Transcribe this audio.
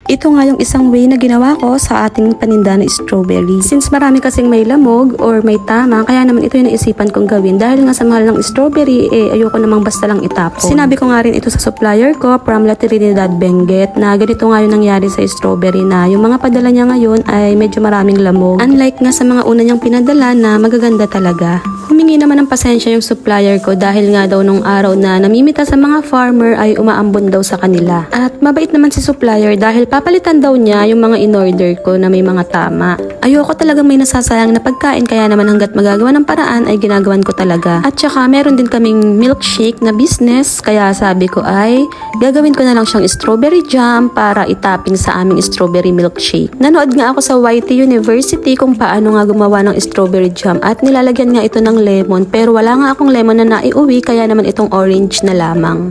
Ito nga yung isang way na ginawa ko sa ating paninda na strawberry. Since marami kasing may lamog or may tama, kaya naman ito yung naisipan kong gawin. Dahil nga sa mahal ng strawberry, ayoko namang basta lang itapon. Sinabi ko nga rin ito sa supplier ko from La Trinidad, Benguet, na ganito nga yung nangyari sa strawberry na yung mga padala niya ngayon ay medyo maraming lamog. Unlike nga sa mga una niyang pinadala na magaganda talaga. Humingi naman ng pasensya yung supplier ko dahil nga daw nung araw na namimita sa mga farmer ay umaambon daw sa kanila. At mabait naman si supplier dahil papalitan daw niya yung mga in-order ko na may mga tama. Ayoko talagang may nasasayang na pagkain kaya naman hanggat magagawa ng paraan ay ginagawan ko talaga. At saka meron din kaming milkshake na business kaya sabi ko ay gagawin ko na lang siyang strawberry jam para itapping sa aming strawberry milkshake. Nanood nga ako sa YT University kung paano nga gumawa ng strawberry jam at nilalagyan nga ito ng lemon pero wala nga akong lemon na naiuwi kaya naman itong orange na lamang.